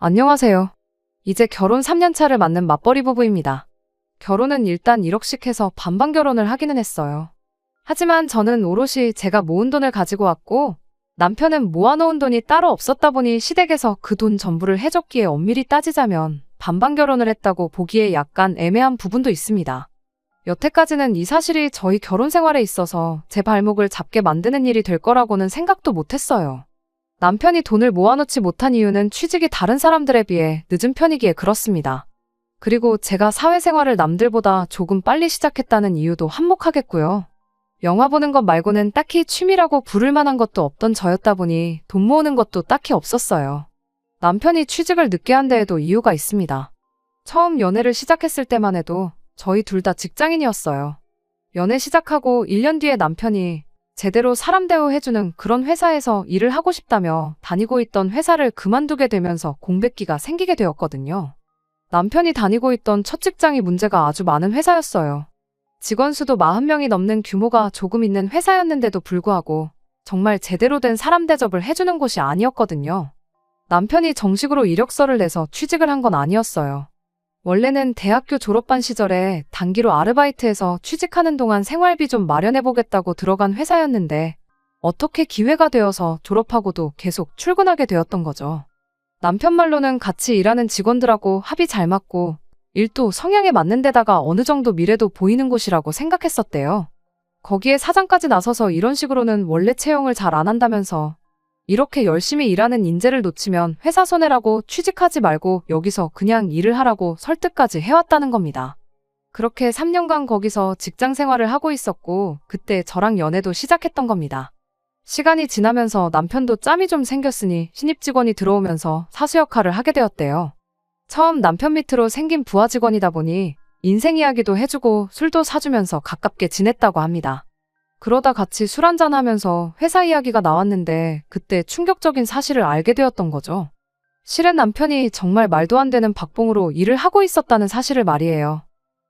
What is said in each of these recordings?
안녕하세요. 이제 결혼 3년 차를 맞는 맞벌이 부부입니다. 결혼은 일단 1억씩 해서 반반 결혼을 하기는 했어요. 하지만 저는 오롯이 제가 모은 돈을 가지고 왔고 남편은 모아놓은 돈이 따로 없었다 보니 시댁에서 그 돈 전부를 해줬기에 엄밀히 따지자면 반반 결혼을 했다고 보기에 약간 애매한 부분도 있습니다. 여태까지는 이 사실이 저희 결혼 생활에 있어서 제 발목을 잡게 만드는 일이 될 거라고는 생각도 못했어요. 남편이 돈을 모아놓지 못한 이유는 취직이 다른 사람들에 비해 늦은 편이기에 그렇습니다. 그리고 제가 사회생활을 남들보다 조금 빨리 시작했다는 이유도 한몫하겠고요. 영화 보는 것 말고는 딱히 취미라고 부를 만한 것도 없던 저였다 보니 돈 모으는 것도 딱히 없었어요. 남편이 취직을 늦게 한 데에도 이유가 있습니다. 처음 연애를 시작했을 때만 해도 저희 둘 다 직장인이었어요. 연애 시작하고 1년 뒤에 남편이 제대로 사람 대우해주는 그런 회사에서 일을 하고 싶다며 다니고 있던 회사를 그만두게 되면서 공백기가 생기게 되었거든요. 남편이 다니고 있던 첫 직장이 문제가 아주 많은 회사였어요. 직원 수도 40명이 넘는 규모가 조금 있는 회사였는데도 불구하고 정말 제대로 된 사람 대접을 해주는 곳이 아니었거든요. 남편이 정식으로 이력서를 내서 취직을 한 건 아니었어요. 원래는 대학교 졸업반 시절에 단기로 아르바이트해서 취직하는 동안 생활비 좀 마련해보겠다고 들어간 회사였는데 어떻게 기회가 되어서 졸업하고도 계속 출근하게 되었던 거죠. 남편 말로는 같이 일하는 직원들하고 합이 잘 맞고 일도 성향에 맞는 데다가 어느 정도 미래도 보이는 곳이라고 생각했었대요. 거기에 사장까지 나서서 이런 식으로는 원래 채용을 잘 안 한다면서 이렇게 열심히 일하는 인재를 놓치면 회사 손해라고 취직하지 말고 여기서 그냥 일을 하라고 설득까지 해왔다는 겁니다. 그렇게 3년간 거기서 직장 생활을 하고 있었고 그때 저랑 연애도 시작했던 겁니다. 시간이 지나면서 남편도 짬이 좀 생겼으니 신입 직원이 들어오면서 사수 역할을 하게 되었대요. 처음 남편 밑으로 생긴 부하 직원이다 보니 인생 이야기도 해주고 술도 사주면서 가깝게 지냈다고 합니다. 그러다 같이 술 한잔하면서 회사 이야기가 나왔는데 그때 충격적인 사실을 알게 되었던 거죠. 실은 남편이 정말 말도 안 되는 박봉으로 일을 하고 있었다는 사실을 말이에요.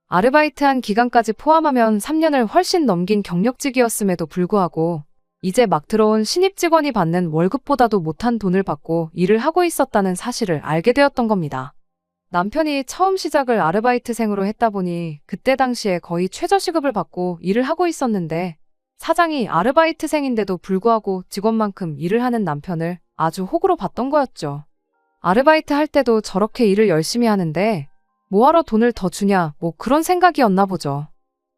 아르바이트한 기간까지 포함하면 3년을 훨씬 넘긴 경력직이었음에도 불구하고 이제 막 들어온 신입 직원이 받는 월급보다도 못한 돈을 받고 일을 하고 있었다는 사실을 알게 되었던 겁니다. 남편이 처음 시작을 아르바이트생으로 했다 보니 그때 당시에 거의 최저시급을 받고 일을 하고 있었는데 사장이 아르바이트생인데도 불구하고 직원만큼 일을 하는 남편을 아주 호구로 봤던 거였죠. 아르바이트 할 때도 저렇게 일을 열심히 하는데 뭐하러 돈을 더 주냐 뭐 그런 생각이었나 보죠.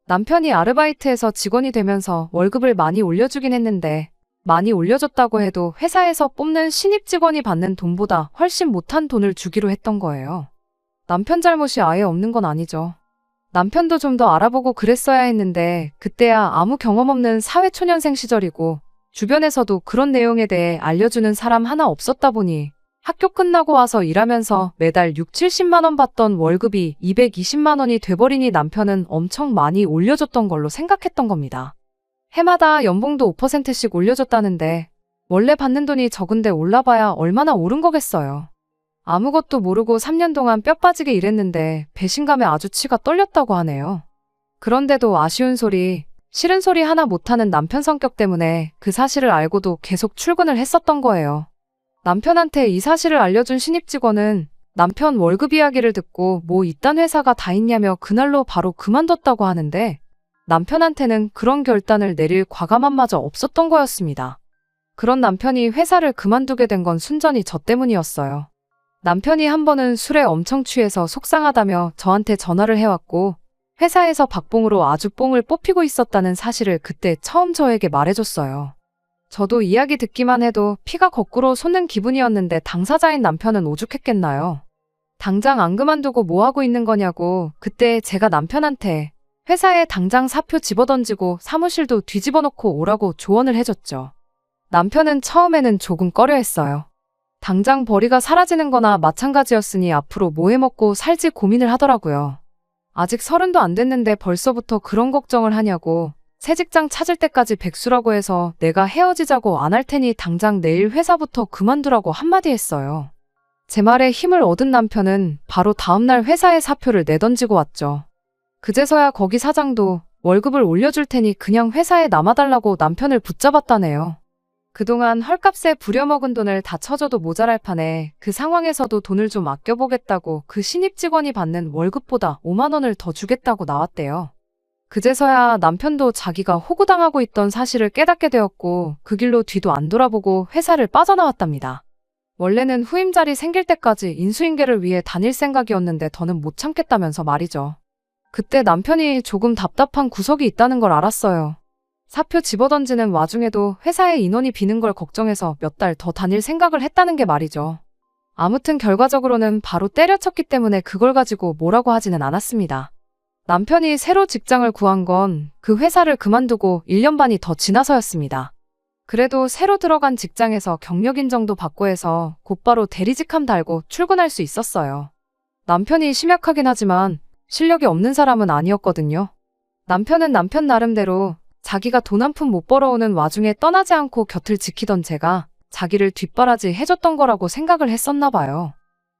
남편이 아르바이트에서 직원이 되면서 월급을 많이 올려주긴 했는데 많이 올려줬다고 해도 회사에서 뽑는 신입 직원이 받는 돈보다 훨씬 못한 돈을 주기로 했던 거예요. 남편 잘못이 아예 없는 건 아니죠. 남편도 좀 더 알아보고 그랬어야 했는데 그때야 아무 경험 없는 사회초년생 시절이고 주변에서도 그런 내용에 대해 알려주는 사람 하나 없었다 보니 학교 끝나고 와서 일하면서 매달 6, 70만 원 받던 월급이 220만 원이 돼버리니 남편은 엄청 많이 올려줬던 걸로 생각했던 겁니다. 해마다 연봉도 5%씩 올려줬다는데 원래 받는 돈이 적은데 올라봐야 얼마나 오른 거겠어요. 아무것도 모르고 3년 동안 뼈 빠지게 일했는데 배신감에 아주 치가 떨렸다고 하네요. 그런데도 아쉬운 소리, 싫은 소리 하나 못하는 남편 성격 때문에 그 사실을 알고도 계속 출근을 했었던 거예요. 남편한테 이 사실을 알려준 신입 직원은 남편 월급 이야기를 듣고 뭐 이딴 회사가 다 있냐며 그날로 바로 그만뒀다고 하는데 남편한테는 그런 결단을 내릴 과감함마저 없었던 거였습니다. 그런 남편이 회사를 그만두게 된 건 순전히 저 때문이었어요. 남편이 한 번은 술에 엄청 취해서 속상하다며 저한테 전화를 해왔고 회사에서 박봉으로 아주 뽕을 뽑히고 있었다는 사실을 그때 처음 저에게 말해줬어요. 저도 이야기 듣기만 해도 피가 거꾸로 솟는 기분이었는데 당사자인 남편은 오죽했겠나요. 당장 안 그만두고 뭐하고 있는 거냐고 그때 제가 남편한테 회사에 당장 사표 집어던지고 사무실도 뒤집어 놓고 오라고 조언을 해줬죠. 남편은 처음에는 조금 꺼려했어요. 당장 벌이가 사라지는 거나 마찬가지였으니 앞으로 뭐 해먹고 살지 고민을 하더라고요. 아직 30도 안 됐는데 벌써부터 그런 걱정을 하냐고 새 직장 찾을 때까지 백수라고 해서 내가 헤어지자고 안 할 테니 당장 내일 회사부터 그만두라고 한마디 했어요. 제 말에 힘을 얻은 남편은 바로 다음날 회사에 사표를 내던지고 왔죠. 그제서야 거기 사장도 월급을 올려줄 테니 그냥 회사에 남아달라고 남편을 붙잡았다네요. 그동안 헐값에 부려먹은 돈을 다 쳐줘도 모자랄 판에 그 상황에서도 돈을 좀 아껴보겠다고 그 신입 직원이 받는 월급보다 5만 원을 더 주겠다고 나왔대요. 그제서야 남편도 자기가 호구당하고 있던 사실을 깨닫게 되었고 그 길로 뒤도 안 돌아보고 회사를 빠져나왔답니다. 원래는 후임 자리 생길 때까지 인수인계를 위해 다닐 생각이었는데 더는 못 참겠다면서 말이죠. 그때 남편이 조금 답답한 구석이 있다는 걸 알았어요. 사표 집어던지는 와중에도 회사에 인원이 비는 걸 걱정해서 몇 달 더 다닐 생각을 했다는 게 말이죠. 아무튼 결과적으로는 바로 때려쳤기 때문에 그걸 가지고 뭐라고 하지는 않았습니다. 남편이 새로 직장을 구한 건 그 회사를 그만두고 1년 반이 더 지나서였습니다. 그래도 새로 들어간 직장에서 경력 인정도 받고 해서 곧바로 대리직함 달고 출근할 수 있었어요. 남편이 심약하긴 하지만 실력이 없는 사람은 아니었거든요. 남편은 남편 나름대로 자기가 돈 한 푼 못 벌어오는 와중에 떠나지 않고 곁을 지키던 제가 자기를 뒷바라지 해줬던 거라고 생각을 했었나 봐요.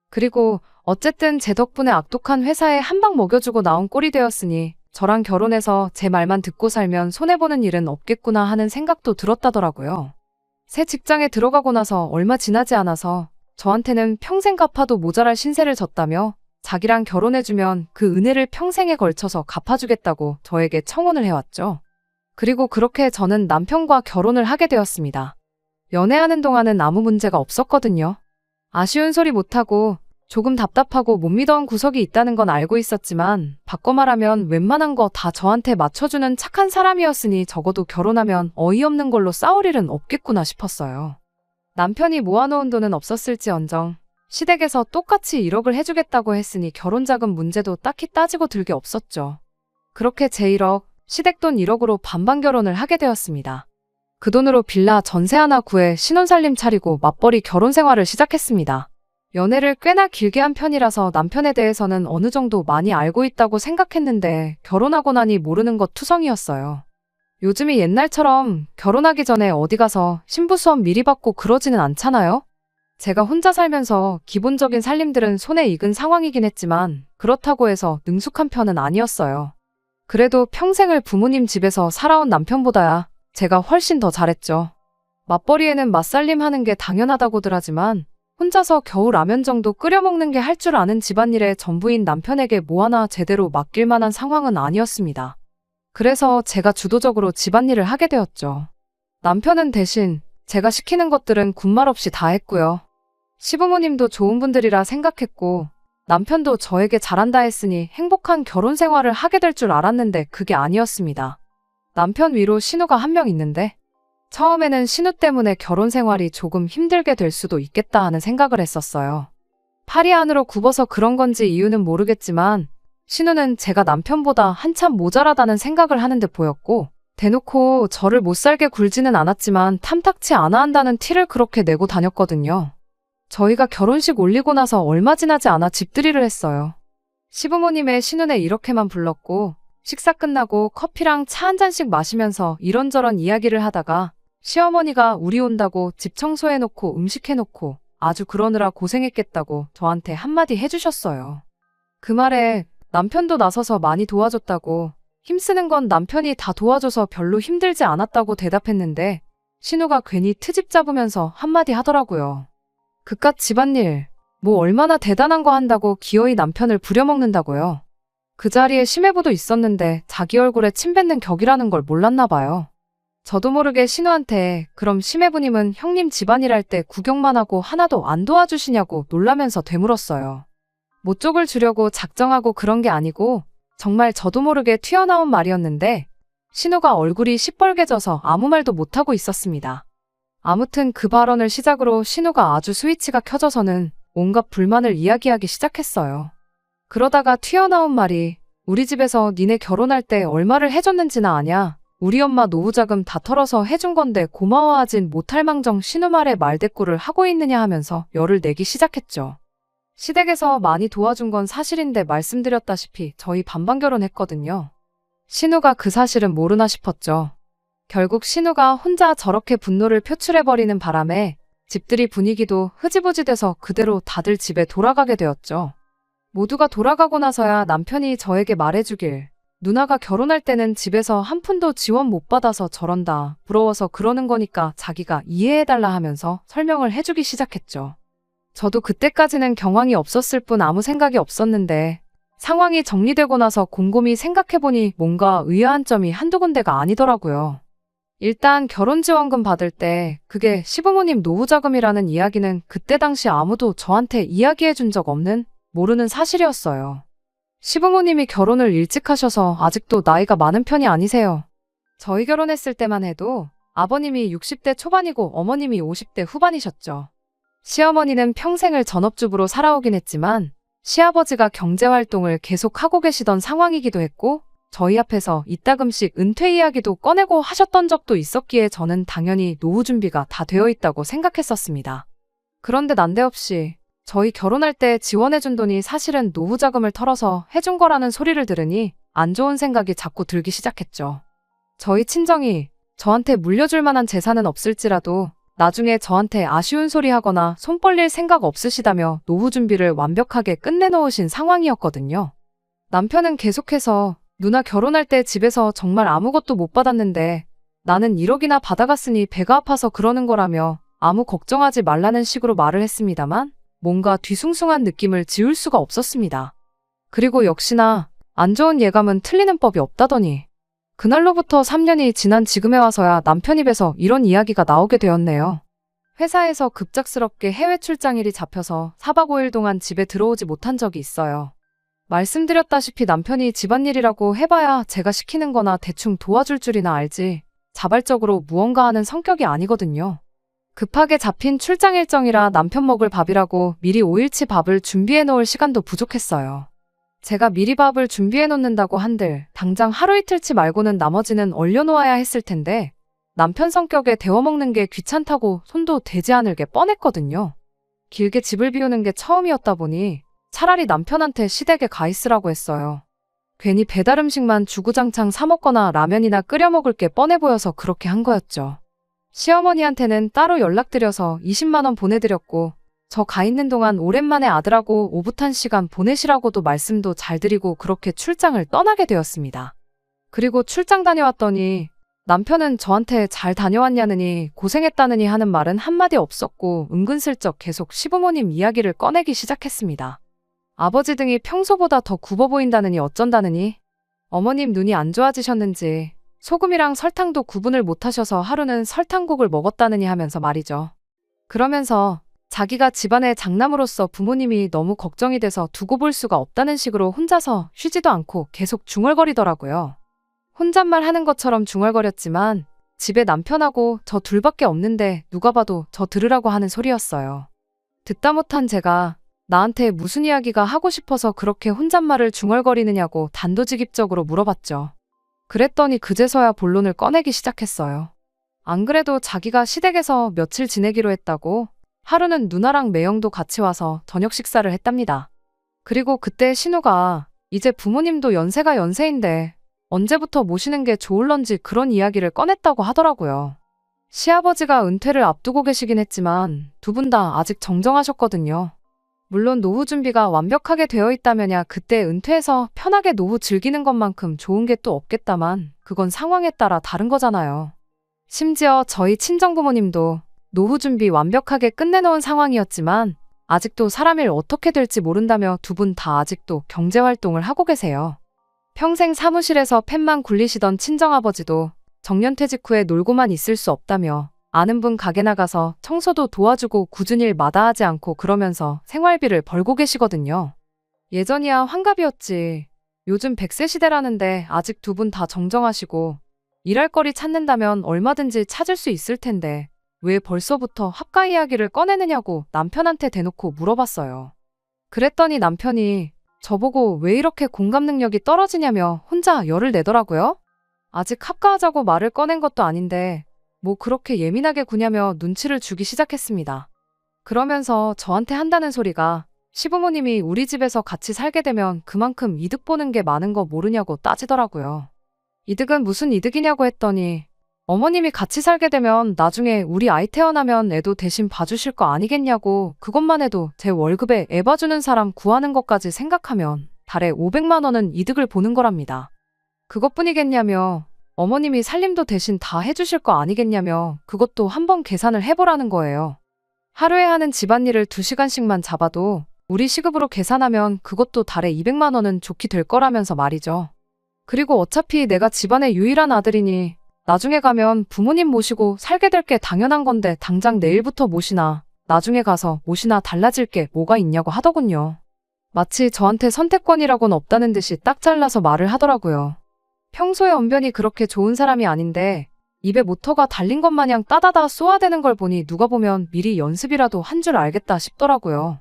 그리고 어쨌든 제 덕분에 악독한 회사에 한 방 먹여주고 나온 꼴이 되었으니 저랑 결혼해서 제 말만 듣고 살면 손해보는 일은 없겠구나 하는 생각도 들었다더라고요. 새 직장에 들어가고 나서 얼마 지나지 않아서 저한테는 평생 갚아도 모자랄 신세를 졌다며 자기랑 결혼해주면 그 은혜를 평생에 걸쳐서 갚아주겠다고 저에게 청혼을 해왔죠. 그리고 그렇게 저는 남편과 결혼을 하게 되었습니다. 연애하는 동안은 아무 문제가 없었거든요. 아쉬운 소리 못하고 조금 답답하고 못 믿어온 구석이 있다는 건 알고 있었지만 바꿔 말하면 웬만한 거 다 저한테 맞춰주는 착한 사람이었으니 적어도 결혼하면 어이없는 걸로 싸울 일은 없겠구나 싶었어요. 남편이 모아놓은 돈은 없었을지언정 시댁에서 똑같이 1억을 해주겠다고 했으니 결혼자금 문제도 딱히 따지고 들 게 없었죠. 그렇게 제 1억, 시댁돈 1억으로 반반 결혼을 하게 되었습니다. 그 돈으로 빌라 전세 하나 구해 신혼살림 차리고 맞벌이 결혼 생활을 시작했습니다. 연애를 꽤나 길게 한 편이라서 남편에 대해서는 어느 정도 많이 알고 있다고 생각했는데 결혼하고 나니 모르는 것 투성이었어요. 요즘이 옛날처럼 결혼하기 전에 어디 가서 신부 수업 미리 받고 그러지는 않잖아요? 제가 혼자 살면서 기본적인 살림들은 손에 익은 상황이긴 했지만 그렇다고 해서 능숙한 편은 아니었어요. 그래도 평생을 부모님 집에서 살아온 남편보다야 제가 훨씬 더 잘했죠. 맞벌이에는 맞살림 하는 게 당연하다고들 하지만 혼자서 겨우 라면 정도 끓여 먹는 게 할 줄 아는 집안일에 전부인 남편에게 뭐 하나 제대로 맡길 만한 상황은 아니었습니다. 그래서 제가 주도적으로 집안일을 하게 되었죠. 남편은 대신 제가 시키는 것들은 군말 없이 다 했고요. 시부모님도 좋은 분들이라 생각했고 남편도 저에게 잘한다 했으니 행복한 결혼 생활을 하게 될 줄 알았는데 그게 아니었습니다. 남편 위로 신우가 한 명 있는데 처음에는 신우 때문에 결혼 생활이 조금 힘들게 될 수도 있겠다 하는 생각을 했었어요. 팔이 안으로 굽어서 그런 건지 이유는 모르겠지만 신우는 제가 남편보다 한참 모자라다는 생각을 하는 듯 보였고 대놓고 저를 못살게 굴지는 않았지만 탐탁치 않아 한다는 티를 그렇게 내고 다녔거든요. 저희가 결혼식 올리고 나서 얼마 지나지 않아 집들이를 했어요. 시부모님의 신혼에 이렇게만 불렀고 식사 끝나고 커피랑 차 한 잔씩 마시면서 이런저런 이야기를 하다가 시어머니가 우리 온다고 집 청소해놓고 음식해놓고 아주 그러느라 고생했겠다고 저한테 한마디 해주셨어요. 그 말에 남편도 나서서 많이 도와줬다고 힘쓰는 건 남편이 다 도와줘서 별로 힘들지 않았다고 대답했는데 신우가 괜히 트집 잡으면서 한마디 하더라고요. 그깟 집안일, 뭐 얼마나 대단한 거 한다고 기어이 남편을 부려먹는다고요. 그 자리에 심해부도 있었는데 자기 얼굴에 침 뱉는 격이라는 걸 몰랐나 봐요. 저도 모르게 신우한테 그럼 심해부님은 형님 집안일 할 때 구경만 하고 하나도 안 도와주시냐고 놀라면서 되물었어요. 모쪽을 주려고 작정하고 그런 게 아니고 정말 저도 모르게 튀어나온 말이었는데 신우가 얼굴이 시뻘개져서 아무 말도 못하고 있었습니다. 아무튼 그 발언을 시작으로 신우가 아주 스위치가 켜져서는 온갖 불만을 이야기하기 시작했어요. 그러다가 튀어나온 말이 우리 집에서 니네 결혼할 때 얼마를 해줬는지나 아냐? 우리 엄마 노후자금 다 털어서 해준 건데 고마워하진 못할 망정 신우 말에 말대꾸를 하고 있느냐 하면서 열을 내기 시작했죠. 시댁에서 많이 도와준 건 사실인데 말씀드렸다시피 저희 반반 결혼했거든요. 신우가 그 사실은 모르나 싶었죠. 결국 신우가 혼자 저렇게 분노를 표출해버리는 바람에 집들이 분위기도 흐지부지 돼서 그대로 다들 집에 돌아가게 되었죠. 모두가 돌아가고 나서야 남편이 저에게 말해주길 누나가 결혼할 때는 집에서 한 푼도 지원 못 받아서 저런다, 부러워서 그러는 거니까 자기가 이해해달라 하면서 설명을 해주기 시작했죠. 저도 그때까지는 경황이 없었을 뿐 아무 생각이 없었는데 상황이 정리되고 나서 곰곰이 생각해보니 뭔가 의아한 점이 한두 군데가 아니더라고요. 일단 결혼지원금 받을 때 그게 시부모님 노후자금이라는 이야기는 그때 당시 아무도 저한테 이야기해준 적 없는, 모르는 사실이었어요. 시부모님이 결혼을 일찍 하셔서 아직도 나이가 많은 편이 아니세요. 저희 결혼했을 때만 해도 아버님이 60대 초반이고 어머님이 50대 후반이셨죠. 시어머니는 평생을 전업주부로 살아오긴 했지만 시아버지가 경제활동을 계속 하고 계시던 상황이기도 했고 저희 앞에서 이따금씩 은퇴 이야기도 꺼내고 하셨던 적도 있었기에 저는 당연히 노후 준비가 다 되어 있다고 생각했었습니다. 그런데 난데없이 저희 결혼할 때 지원해준 돈이 사실은 노후 자금을 털어서 해준 거라는 소리를 들으니 안 좋은 생각이 자꾸 들기 시작했죠. 저희 친정이 저한테 물려줄 만한 재산은 없을지라도 나중에 저한테 아쉬운 소리 하거나 손 벌릴 생각 없으시다며 노후 준비를 완벽하게 끝내놓으신 상황이었거든요. 남편은 계속해서 누나 결혼할 때 집에서 정말 아무것도 못 받았는데 나는 1억이나 받아갔으니 배가 아파서 그러는 거라며 아무 걱정하지 말라는 식으로 말을 했습니다만 뭔가 뒤숭숭한 느낌을 지울 수가 없었습니다. 그리고 역시나 안 좋은 예감은 틀리는 법이 없다더니 그날로부터 3년이 지난 지금에 와서야 남편 입에서 이런 이야기가 나오게 되었네요. 회사에서 급작스럽게 해외 출장일이 잡혀서 4박 5일 동안 집에 들어오지 못한 적이 있어요. 말씀드렸다시피 남편이 집안일이라고 해봐야 제가 시키는 거나 대충 도와줄 줄이나 알지 자발적으로 무언가 하는 성격이 아니거든요. 급하게 잡힌 출장 일정이라 남편 먹을 밥이라고 미리 5일치 밥을 준비해 놓을 시간도 부족했어요. 제가 미리 밥을 준비해 놓는다고 한들 당장 하루 이틀치 말고는 나머지는 얼려놓아야 했을 텐데 남편 성격에 데워먹는 게 귀찮다고 손도 대지 않을 게 뻔했거든요. 길게 집을 비우는 게 처음이었다 보니 차라리 남편한테 시댁에 가 있으라고 했어요. 괜히 배달 음식만 주구장창 사 먹거나 라면이나 끓여 먹을 게 뻔해 보여서 그렇게 한 거였죠. 시어머니한테는 따로 연락드려서 20만 원 보내드렸고 저 가 있는 동안 오랜만에 아들하고 오붓한 시간 보내시라고도 말씀도 잘 드리고 그렇게 출장을 떠나게 되었습니다. 그리고 출장 다녀왔더니 남편은 저한테 잘 다녀왔냐느니 고생했다느니 하는 말은 한마디 없었고 은근슬쩍 계속 시부모님 이야기를 꺼내기 시작했습니다. 아버지 등이 평소보다 더 굽어 보인다느니 어쩐다느니 어머님 눈이 안 좋아지셨는지 소금이랑 설탕도 구분을 못하셔서 하루는 설탕국을 먹었다느니 하면서 말이죠. 그러면서 자기가 집안의 장남으로서 부모님이 너무 걱정이 돼서 두고 볼 수가 없다는 식으로 혼자서 쉬지도 않고 계속 중얼거리더라고요. 혼잣말 하는 것처럼 중얼거렸지만 집에 남편하고 저 둘밖에 없는데 누가 봐도 저 들으라고 하는 소리였어요. 듣다 못한 제가 나한테 무슨 이야기가 하고 싶어서 그렇게 혼잣말을 중얼거리느냐고 단도직입적으로 물어봤죠. 그랬더니 그제서야 본론을 꺼내기 시작했어요. 안 그래도 자기가 시댁에서 며칠 지내기로 했다고 하루는 누나랑 매형도 같이 와서 저녁 식사를 했답니다. 그리고 그때 신우가 이제 부모님도 연세가 연세인데 언제부터 모시는 게 좋을런지 그런 이야기를 꺼냈다고 하더라고요. 시아버지가 은퇴를 앞두고 계시긴 했지만 두 분 다 아직 정정하셨거든요. 물론 노후 준비가 완벽하게 되어 있다면야 그때 은퇴해서 편하게 노후 즐기는 것만큼 좋은 게 또 없겠다만 그건 상황에 따라 다른 거잖아요. 심지어 저희 친정부모님도 노후 준비 완벽하게 끝내놓은 상황이었지만 아직도 사람 일 어떻게 될지 모른다며 두 분 다 아직도 경제활동을 하고 계세요. 평생 사무실에서 펜만 굴리시던 친정아버지도 정년퇴직 후에 놀고만 있을 수 없다며 아는 분 가게 나가서 청소도 도와주고 굳은 일 마다하지 않고 그러면서 생활비를 벌고 계시거든요. 예전이야 환갑이었지. 요즘 100세 시대라는데 아직 두 분 다 정정하시고 일할 거리 찾는다면 얼마든지 찾을 수 있을 텐데 왜 벌써부터 합가 이야기를 꺼내느냐고 남편한테 대놓고 물어봤어요. 그랬더니 남편이 저보고 왜 이렇게 공감 능력이 떨어지냐며 혼자 열을 내더라고요. 아직 합가하자고 말을 꺼낸 것도 아닌데 뭐 그렇게 예민하게 구냐며 눈치를 주기 시작했습니다. 그러면서 저한테 한다는 소리가 시부모님이 우리 집에서 같이 살게 되면 그만큼 이득 보는 게 많은 거 모르냐고 따지더라고요. 이득은 무슨 이득이냐고 했더니 어머님이 같이 살게 되면 나중에 우리 아이 태어나면 애도 대신 봐주실 거 아니겠냐고 그것만 해도 제 월급에 애 봐주는 사람 구하는 것까지 생각하면 달에 500만 원은 이득을 보는 거랍니다. 그것뿐이겠냐며 어머님이 살림도 대신 다 해주실 거 아니겠냐며 그것도 한번 계산을 해보라는 거예요. 하루에 하는 집안일을 2시간씩만 잡아도 우리 시급으로 계산하면 그것도 달에 200만 원은 좋게 될 거라면서 말이죠. 그리고 어차피 내가 집안의 유일한 아들이니 나중에 가면 부모님 모시고 살게 될 게 당연한 건데 당장 내일부터 모시나 나중에 가서 모시나 달라질 게 뭐가 있냐고 하더군요. 마치 저한테 선택권이라고는 없다는 듯이 딱 잘라서 말을 하더라고요. 평소에 언변이 그렇게 좋은 사람이 아닌데 입에 모터가 달린 것 마냥 따다다 쏘아대는 걸 보니 누가 보면 미리 연습이라도 한 줄 알겠다 싶더라고요.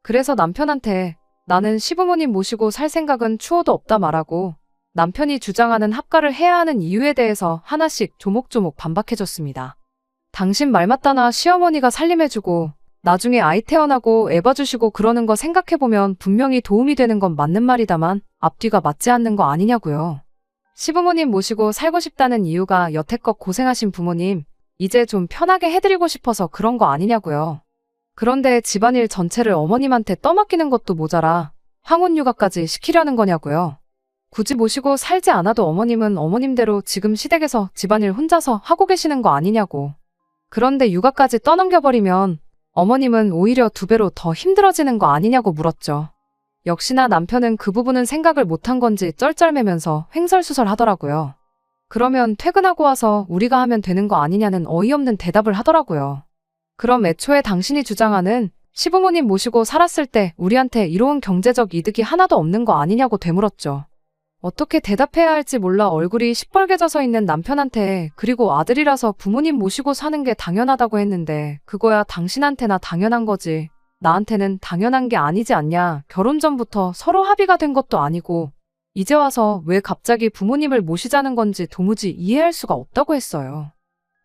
그래서 남편한테 나는 시부모님 모시고 살 생각은 추호도 없다 말하고 남편이 주장하는 합가를 해야 하는 이유에 대해서 하나씩 조목조목 반박해줬습니다. 당신 말 맞다나 시어머니가 살림해주고 나중에 아이 태어나고 애 봐주시고 그러는 거 생각해보면 분명히 도움이 되는 건 맞는 말이다만 앞뒤가 맞지 않는 거 아니냐고요. 시부모님 모시고 살고 싶다는 이유가 여태껏 고생하신 부모님 이제 좀 편하게 해드리고 싶어서 그런 거 아니냐고요. 그런데 집안일 전체를 어머님한테 떠맡기는 것도 모자라 황혼육아까지 시키려는 거냐고요. 굳이 모시고 살지 않아도 어머님은 어머님대로 지금 시댁에서 집안일 혼자서 하고 계시는 거 아니냐고. 그런데 육아까지 떠넘겨버리면 어머님은 오히려 2배로 더 힘들어지는 거 아니냐고 물었죠. 역시나 남편은 그 부분은 생각을 못한 건지 쩔쩔매면서 횡설수설 하더라고요. 그러면 퇴근하고 와서 우리가 하면 되는 거 아니냐는 어이없는 대답을 하더라고요. 그럼 애초에 당신이 주장하는 시부모님 모시고 살았을 때 우리한테 이로운 경제적 이득이 하나도 없는 거 아니냐고 되물었죠. 어떻게 대답해야 할지 몰라 얼굴이 시뻘게 져서 있는 남편한테 그리고 아들이라서 부모님 모시고 사는 게 당연하다고 했는데 그거야 당신한테나 당연한 거지. 나한테는 당연한 게 아니지 않냐. 결혼 전부터 서로 합의가 된 것도 아니고 이제 와서 왜 갑자기 부모님을 모시자는 건지 도무지 이해할 수가 없다고 했어요.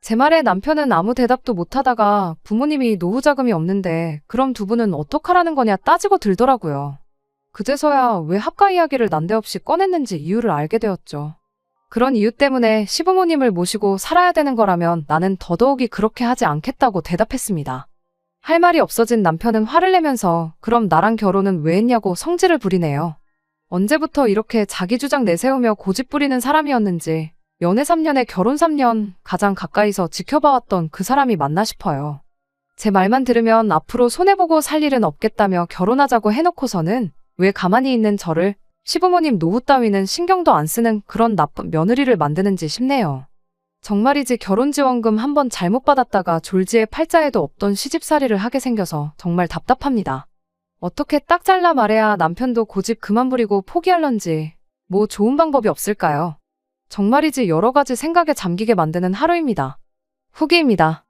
제 말에 남편은 아무 대답도 못하다가 부모님이 노후 자금이 없는데 그럼 2분은 어떡하라는 거냐 따지고 들더라고요. 그제서야 왜 합가 이야기를 난데없이 꺼냈는지 이유를 알게 되었죠. 그런 이유 때문에 시부모님을 모시고 살아야 되는 거라면 나는 더더욱이 그렇게 하지 않겠다고 대답했습니다. 할 말이 없어진 남편은 화를 내면서 그럼 나랑 결혼은 왜 했냐고 성질을 부리네요. 언제부터 이렇게 자기 주장 내세우며 고집 부리는 사람이었는지 연애 3년에 결혼 3년 가장 가까이서 지켜봐왔던 그 사람이 맞나 싶어요. 제 말만 들으면 앞으로 손해보고 살 일은 없겠다며 결혼하자고 해놓고서는 왜 가만히 있는 저를 시부모님 노후 따위는 신경도 안 쓰는 그런 나쁜 며느리를 만드는지 싶네요. 정말이지 결혼지원금 한번 잘못 받았다가 졸지에 팔자에도 없던 시집살이를 하게 생겨서 정말 답답합니다. 어떻게 딱 잘라 말해야 남편도 고집 그만 부리고 포기할런지 뭐 좋은 방법이 없을까요? 정말이지 여러 가지 생각에 잠기게 만드는 하루입니다. 후기입니다.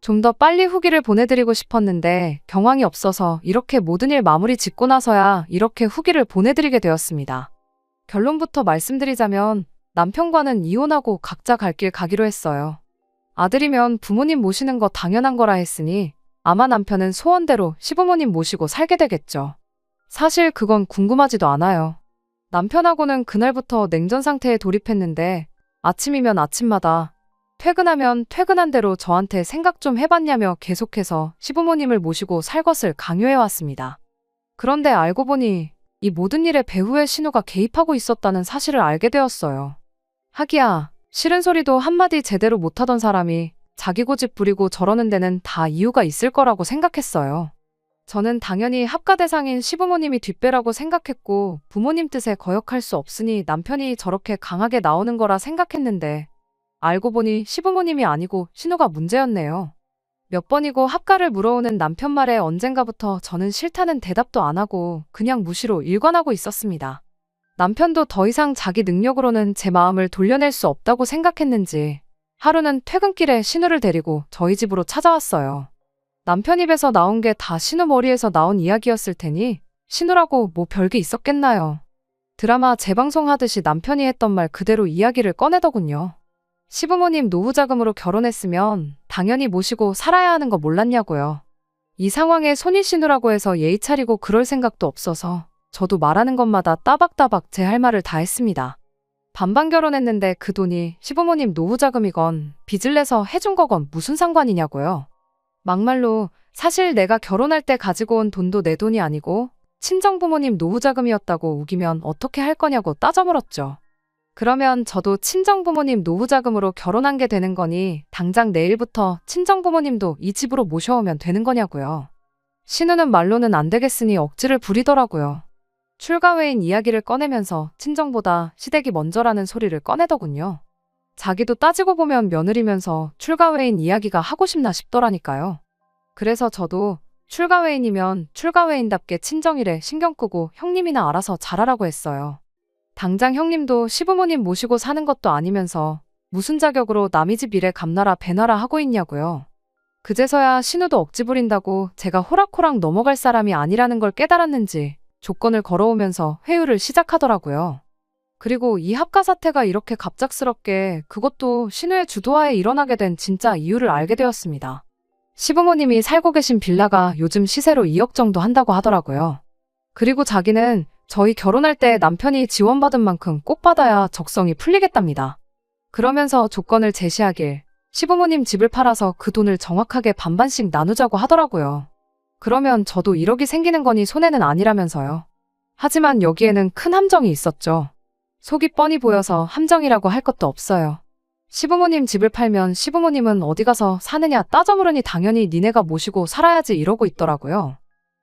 좀 더 빨리 후기를 보내드리고 싶었는데 경황이 없어서 이렇게 모든 일 마무리 짓고 나서야 이렇게 후기를 보내드리게 되었습니다. 결론부터 말씀드리자면 남편과는 이혼하고 각자 갈 길 가기로 했어요. 아들이면 부모님 모시는 거 당연한 거라 했으니 아마 남편은 소원대로 시부모님 모시고 살게 되겠죠. 사실 그건 궁금하지도 않아요. 남편하고는 그날부터 냉전 상태에 돌입했는데 아침이면 아침마다 퇴근하면 퇴근한 대로 저한테 생각 좀 해봤냐며 계속해서 시부모님을 모시고 살 것을 강요해왔습니다. 그런데 알고 보니 이 모든 일에 배우의 신우가 개입하고 있었다는 사실을 알게 되었어요. 하기야 싫은 소리도 한마디 제대로 못하던 사람이 자기 고집 부리고 저러는 데는 다 이유가 있을 거라고 생각했어요. 저는 당연히 합가 대상인 시부모님이 뒷배라고 생각했고 부모님 뜻에 거역할 수 없으니 남편이 저렇게 강하게 나오는 거라 생각했는데 알고 보니 시부모님이 아니고 신우가 문제였네요. 몇 번이고 합가를 물어오는 남편 말에 언젠가부터 저는 싫다는 대답도 안 하고 그냥 무시로 일관하고 있었습니다. 남편도 더 이상 자기 능력으로는 제 마음을 돌려낼 수 없다고 생각했는지 하루는 퇴근길에 신우를 데리고 저희 집으로 찾아왔어요. 남편 입에서 나온 게 다 신우 머리에서 나온 이야기였을 테니 신우라고 뭐 별게 있었겠나요. 드라마 재방송하듯이 남편이 했던 말 그대로 이야기를 꺼내더군요. 시부모님 노후 자금으로 결혼했으면 당연히 모시고 살아야 하는 거 몰랐냐고요. 이 상황에 손이 신우라고 해서 예의 차리고 그럴 생각도 없어서 저도 말하는 것마다 따박따박 제 할 말을 다 했습니다. 반반 결혼했는데 그 돈이 시부모님 노후 자금이건 빚을 내서 해준 거건 무슨 상관이냐고요. 막말로 사실 내가 결혼할 때 가지고 온 돈도 내 돈이 아니고 친정부모님 노후 자금이었다고 우기면 어떻게 할 거냐고 따져 물었죠. 그러면 저도 친정부모님 노후자금으로 결혼한 게 되는 거니 당장 내일부터 친정부모님도 이 집으로 모셔오면 되는 거냐고요. 신우는 말로는 안 되겠으니 억지를 부리더라고요. 출가회인 이야기를 꺼내면서 친정보다 시댁이 먼저라는 소리를 꺼내더군요. 자기도 따지고 보면 며느리면서 출가회인 이야기가 하고 싶나 싶더라니까요. 그래서 저도 출가회인이면 출가회인답게 친정일에 신경 끄고 형님이나 알아서 잘하라고 했어요. 당장 형님도 시부모님 모시고 사는 것도 아니면서 무슨 자격으로 남의 집 일에 감나라 배나라 하고 있냐고요. 그제서야 신우도 억지 부린다고 제가 호락호락 넘어갈 사람이 아니라는 걸 깨달았는지 조건을 걸어오면서 회유를 시작하더라고요. 그리고 이 합가 사태가 이렇게 갑작스럽게 그것도 신우의 주도하에 일어나게 된 진짜 이유를 알게 되었습니다. 시부모님이 살고 계신 빌라가 요즘 시세로 2억 정도 한다고 하더라고요. 그리고 자기는 저희 결혼할 때 남편이 지원받은 만큼 꼭 받아야 적성이 풀리겠답니다. 그러면서 조건을 제시하길 시부모님 집을 팔아서 그 돈을 정확하게 반반씩 나누자고 하더라고요. 그러면 저도 1억이 생기는 거니 손해는 아니라면서요. 하지만 여기에는 큰 함정이 있었죠. 속이 뻔히 보여서 함정이라고 할 것도 없어요. 시부모님 집을 팔면 시부모님은 어디 가서 사느냐 따져 물으니 당연히 니네가 모시고 살아야지 이러고 있더라고요.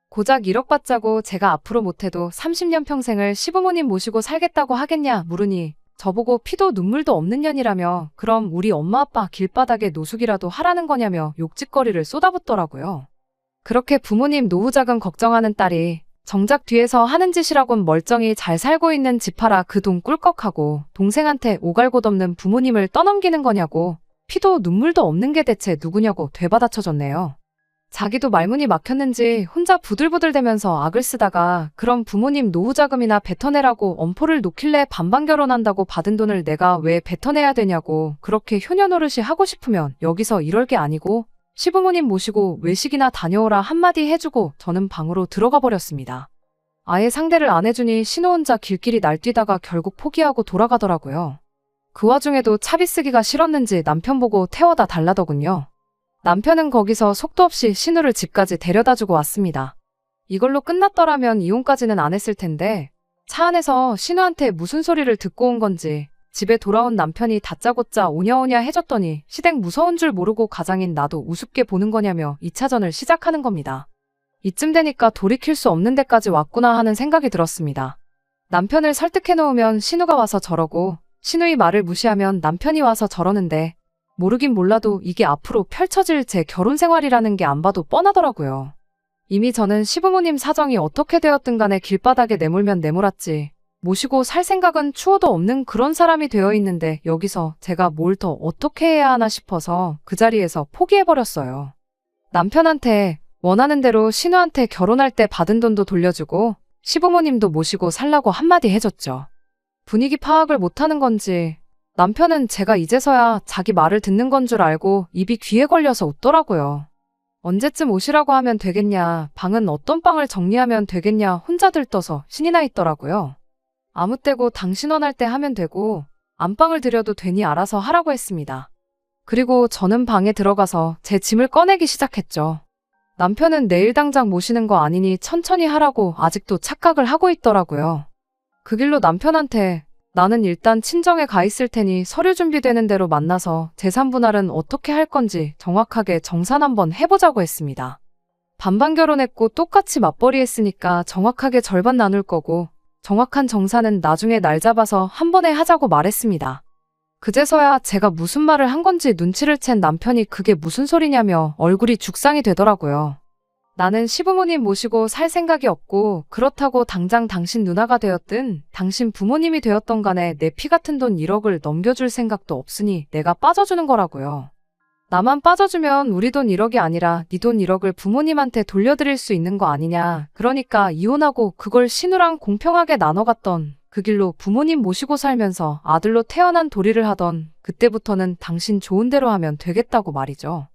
고작 1억 받자고 제가 앞으로 못해도 30년 평생을 시부모님 모시고 살겠다고 하겠냐 물으니 저보고 피도 눈물도 없는 년이라며 그럼 우리 엄마 아빠 길바닥에 노숙이라도 하라는 거냐며 욕짓거리를 쏟아붓더라고요. 그렇게 부모님 노후자금 걱정하는 딸이 정작 뒤에서 하는 짓이라곤 멀쩡히 잘 살고 있는 집 팔아 그 돈 꿀꺽하고 동생한테 오갈곳없는 부모님을 떠넘기는 거냐고 피도 눈물도 없는 게 대체 누구냐고 되받아쳐줬네요. 자기도 말문이 막혔는지 혼자 부들부들대면서 악을 쓰다가 그럼 부모님 노후자금이나 뱉어내라고 엄포를 놓길래 반반 결혼한다고 받은 돈을 내가 왜 뱉어내야 되냐고 그렇게 효녀노릇이 하고 싶으면 여기서 이럴 게 아니고 시부모님 모시고 외식이나 다녀오라 한마디 해주고 저는 방으로 들어가 버렸습니다. 아예 상대를 안 해주니 신우 혼자 길길이 날뛰다가 결국 포기하고 돌아가더라고요. 그 와중에도 차비 쓰기가 싫었는지 남편 보고 태워다 달라더군요. 남편은 거기서 속도 없이 신우를 집까지 데려다주고 왔습니다. 이걸로 끝났더라면 이혼까지는 안 했을 텐데 차 안에서 신우한테 무슨 소리를 듣고 온 건지 집에 돌아온 남편이 다짜고짜 오냐오냐 해줬더니 시댁 무서운 줄 모르고 가장인 나도 우습게 보는 거냐며 2차전을 시작하는 겁니다. 이쯤 되니까 돌이킬 수 없는 데까지 왔구나 하는 생각이 들었습니다. 남편을 설득해 놓으면 신우가 와서 저러고 신우의 말을 무시하면 남편이 와서 저러는데 모르긴 몰라도 이게 앞으로 펼쳐질 제 결혼 생활이라는 게 안 봐도 뻔하더라고요. 이미 저는 시부모님 사정이 어떻게 되었든 간에 길바닥에 내몰면 내몰았지 모시고 살 생각은 추호도 없는 그런 사람이 되어 있는데 여기서 제가 뭘 더 어떻게 해야 하나 싶어서 그 자리에서 포기해버렸어요. 남편한테 원하는 대로 신우한테 결혼할 때 받은 돈도 돌려주고 시부모님도 모시고 살라고 한마디 해줬죠. 분위기 파악을 못하는 건지 남편은 제가 이제서야 자기 말을 듣는 건 줄 알고 입이 귀에 걸려서 웃더라고요. 언제쯤 오시라고 하면 되겠냐, 방은 어떤 방을 정리하면 되겠냐 혼자 들떠서 신이 나 있더라고요. 아무 때고 당신 원할 때 하면 되고 안방을 들여도 되니 알아서 하라고 했습니다. 그리고 저는 방에 들어가서 제 짐을 꺼내기 시작했죠. 남편은 내일 당장 모시는 거 아니니 천천히 하라고 아직도 착각을 하고 있더라고요. 그 길로 남편한테 나는 일단 친정에 가 있을 테니 서류 준비되는 대로 만나서 재산 분할은 어떻게 할 건지 정확하게 정산 한번 해보자고 했습니다. 반반 결혼했고 똑같이 맞벌이 했으니까 정확하게 절반 나눌 거고 정확한 정산은 나중에 날 잡아서 한 번에 하자고 말했습니다. 그제서야 제가 무슨 말을 한 건지 눈치를 챈 남편이 그게 무슨 소리냐며 얼굴이 죽상이 되더라고요. 나는 시부모님 모시고 살 생각이 없고 그렇다고 당장 당신 누나가 되었든 당신 부모님이 되었던 간에 내 피 같은 돈 1억을 넘겨줄 생각도 없으니 내가 빠져주는 거라고요. 나만 빠져주면 우리 돈 1억이 아니라 네 돈 1억을 부모님한테 돌려드릴 수 있는 거 아니냐. 그러니까 이혼하고 그걸 신우랑 공평하게 나눠갔던 그 길로 부모님 모시고 살면서 아들로 태어난 도리를 하던 그때부터는 당신 좋은 대로 하면 되겠다고 말이죠.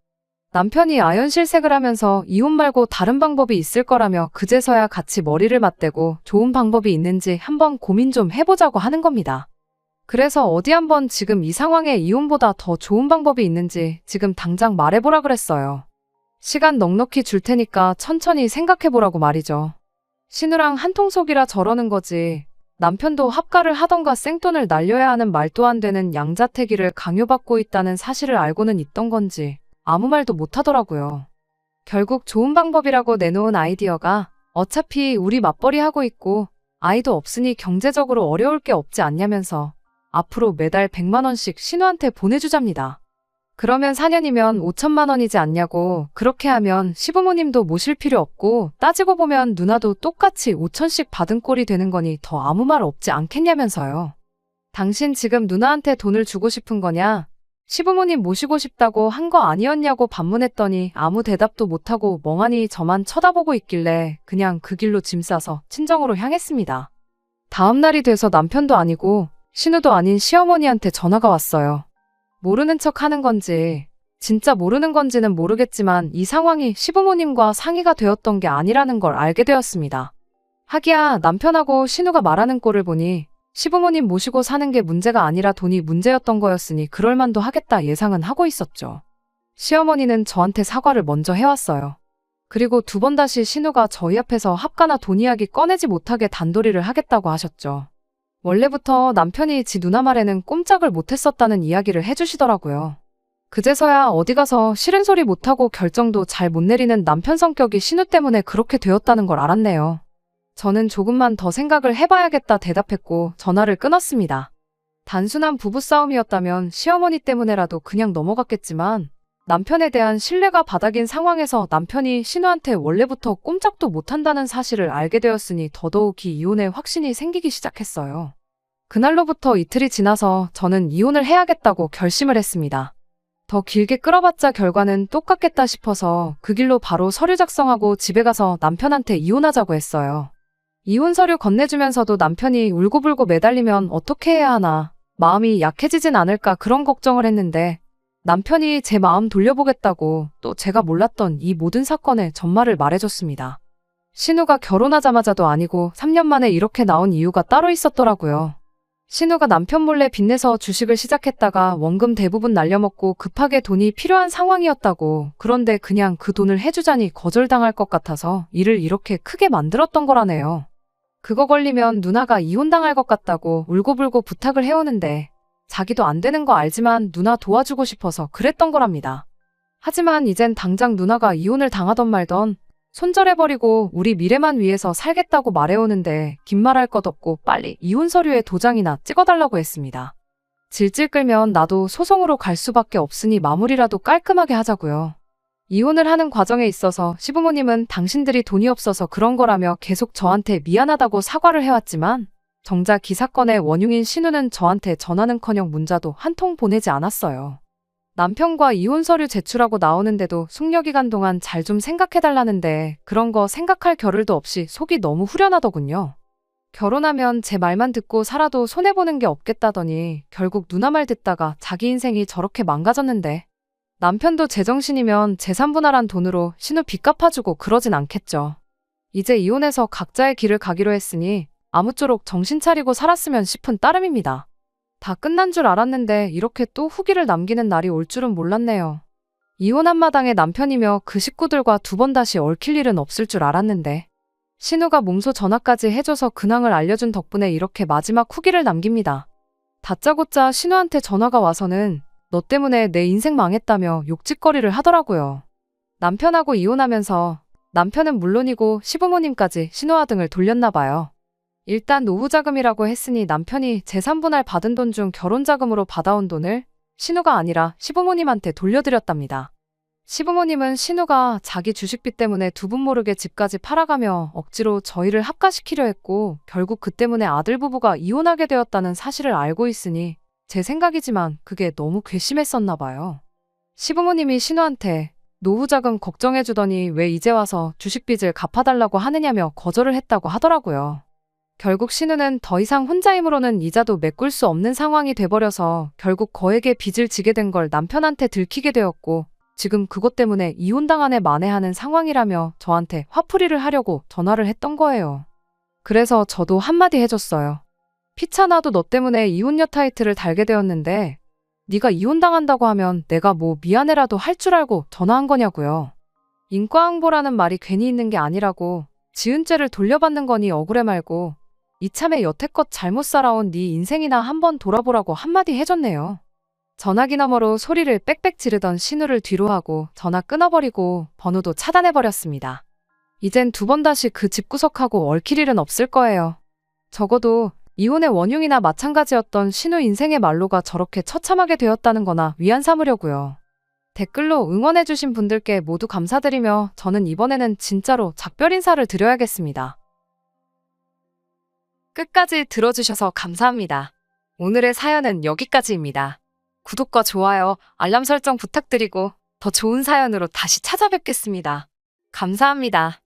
남편이 아연실색을 하면서 이혼 말고 다른 방법이 있을 거라며 그제서야 같이 머리를 맞대고 좋은 방법이 있는지 한번 고민 좀 해보자고 하는 겁니다. 그래서 어디 한번 지금 이 상황에 이혼보다 더 좋은 방법이 있는지 지금 당장 말해보라 그랬어요. 시간 넉넉히 줄 테니까 천천히 생각해보라고 말이죠. 신우랑 한통속이라 저러는 거지. 남편도 합가를 하던가 생돈을 날려야 하는 말도 안 되는 양자택일을 강요받고 있다는 사실을 알고는 있던 건지 아무 말도 못 하더라고요. 결국 좋은 방법이라고 내놓은 아이디어가 어차피 우리 맞벌이 하고 있고 아이도 없으니 경제적으로 어려울 게 없지 않냐면서 앞으로 매달 100만 원씩 신우한테 보내주잡니다. 그러면 4년이면 5천만 원이지 않냐고. 그렇게 하면 시부모님도 모실 필요 없고 따지고 보면 누나도 똑같이 5천씩 받은 꼴이 되는 거니 더 아무 말 없지 않겠냐면서요. 당신 지금 누나한테 돈을 주고 싶은 거냐? 시부모님 모시고 싶다고 한 거 아니었냐고 반문했더니 아무 대답도 못하고 멍하니 저만 쳐다보고 있길래 그냥 그 길로 짐 싸서 친정으로 향했습니다. 다음 날이 돼서 남편도 아니고 신우도 아닌 시어머니한테 전화가 왔어요. 모르는 척 하는 건지 진짜 모르는 건지는 모르겠지만 이 상황이 시부모님과 상의가 되었던 게 아니라는 걸 알게 되었습니다. 하기야 남편하고 신우가 말하는 꼴을 보니 시부모님 모시고 사는 게 문제가 아니라 돈이 문제였던 거였으니 그럴만도 하겠다 예상은 하고 있었죠. 시어머니는 저한테 사과를 먼저 해왔어요. 그리고 2번 다시 신우가 저희 앞에서 합가나 돈 이야기 꺼내지 못하게 단도리를 하겠다고 하셨죠. 원래부터 남편이 지 누나 말에는 꼼짝을 못했었다는 이야기를 해주시더라고요. 그제서야 어디 가서 싫은 소리 못하고 결정도 잘 못 내리는 남편 성격이 신우 때문에 그렇게 되었다는 걸 알았네요. 저는 조금만 더 생각을 해봐야겠다 대답했고 전화를 끊었습니다. 단순한 부부싸움이었다면 시어머니 때문에라도 그냥 넘어갔겠지만 남편에 대한 신뢰가 바닥인 상황에서 남편이 신우한테 원래부터 꼼짝도 못한다는 사실을 알게 되었으니 더더욱이 이혼에 확신이 생기기 시작했어요. 그날로부터 이틀이 지나서 저는 이혼을 해야겠다고 결심을 했습니다. 더 길게 끌어봤자 결과는 똑같겠다 싶어서 그 길로 바로 서류 작성하고 집에 가서 남편한테 이혼하자고 했어요. 이혼 서류 건네주면서도 남편이 울고불고 매달리면 어떻게 해야 하나, 마음이 약해지진 않을까 그런 걱정을 했는데 남편이 제 마음 돌려보겠다고 또 제가 몰랐던 이 모든 사건의 전말을 말해줬습니다. 신우가 결혼하자마자도 아니고 3년 만에 이렇게 나온 이유가 따로 있었더라고요. 신우가 남편 몰래 빚내서 주식을 시작했다가 원금 대부분 날려먹고 급하게 돈이 필요한 상황이었다고. 그런데 그냥 그 돈을 해주자니 거절당할 것 같아서 일을 이렇게 크게 만들었던 거라네요. 그거 걸리면 누나가 이혼당할 것 같다고 울고불고 부탁을 해오는데 자기도 안 되는 거 알지만 누나 도와주고 싶어서 그랬던 거랍니다. 하지만 이젠 당장 누나가 이혼을 당하던 말던 손절해버리고 우리 미래만 위해서 살겠다고 말해오는데 긴 말할 것 없고 빨리 이혼 서류에 도장이나 찍어달라고 했습니다. 질질 끌면 나도 소송으로 갈 수밖에 없으니 마무리라도 깔끔하게 하자고요. 이혼을 하는 과정에 있어서 시부모님은 당신들이 돈이 없어서 그런 거라며 계속 저한테 미안하다고 사과를 해왔지만 정작 이 사건의 원흉인 신우는 저한테 전화는커녕 문자도 한 통 보내지 않았어요. 남편과 이혼 서류 제출하고 나오는데도 숙려기간 동안 잘 좀 생각해달라는데 그런 거 생각할 겨를도 없이 속이 너무 후련하더군요. 결혼하면 제 말만 듣고 살아도 손해보는 게 없겠다더니 결국 누나 말 듣다가 자기 인생이 저렇게 망가졌는데 남편도 제정신이면 재산 분할한 돈으로 신우 빚 갚아주고 그러진 않겠죠. 이제 이혼해서 각자의 길을 가기로 했으니 아무쪼록 정신 차리고 살았으면 싶은 따름입니다. 다 끝난 줄 알았는데 이렇게 또 후기를 남기는 날이 올 줄은 몰랐네요. 이혼한 마당에 남편이며 그 식구들과 2번 다시 얽힐 일은 없을 줄 알았는데 신우가 몸소 전화까지 해줘서 근황을 알려준 덕분에 이렇게 마지막 후기를 남깁니다. 다짜고짜 신우한테 전화가 와서는 너 때문에 내 인생 망했다며 욕짓거리를 하더라고요. 남편하고 이혼하면서 남편은 물론이고 시부모님까지 신우아 등을 돌렸나 봐요. 일단 노후자금이라고 했으니 남편이 재산분할 받은 돈 중 결혼자금으로 받아온 돈을 신우가 아니라 시부모님한테 돌려드렸답니다. 시부모님은 신우가 자기 주식빚 때문에 두 분 모르게 집까지 팔아가며 억지로 저희를 합가시키려 했고 결국 그 때문에 아들 부부가 이혼하게 되었다는 사실을 알고 있으니 제 생각이지만 그게 너무 괘씸했었나 봐요. 시부모님이 신우한테 노후자금 걱정해주더니 왜 이제 와서 주식빚을 갚아달라고 하느냐며 거절을 했다고 하더라고요. 결국 신우는 더 이상 혼자 힘으로는 이자도 메꿀 수 없는 상황이 돼버려서 결국 거액의 빚을 지게 된 걸 남편한테 들키게 되었고 지금 그것 때문에 이혼당한 애 만회하는 상황이라며 저한테 화풀이를 하려고 전화를 했던 거예요. 그래서 저도 한마디 해줬어요. 피차나도 너 때문에 이혼녀 타이틀을 달게 되었는데 네가 이혼당한다고 하면 내가 뭐 미안해라도 할 줄 알고 전화한 거냐고요. 인과응보라는 말이 괜히 있는 게 아니라고 지은 죄를 돌려받는 거니 억울해 말고 이참에 여태껏 잘못 살아온 네 인생이나 한번 돌아보라고 한마디 해줬네요. 전화기 너머로 소리를 빽빽 지르던 신우를 뒤로 하고 전화 끊어버리고 번호도 차단해버렸습니다. 이젠 두 번 다시 그 집구석하고 얽힐 일은 없을 거예요. 적어도 이혼의 원흉이나 마찬가지였던 신우 인생의 말로가 저렇게 처참하게 되었다는 거나 위안 삼으려고요. 댓글로 응원해주신 분들께 모두 감사드리며 저는 이번에는 진짜로 작별 인사를 드려야겠습니다. 끝까지 들어주셔서 감사합니다. 오늘의 사연은 여기까지입니다. 구독과 좋아요, 알람 설정 부탁드리고 더 좋은 사연으로 다시 찾아뵙겠습니다. 감사합니다.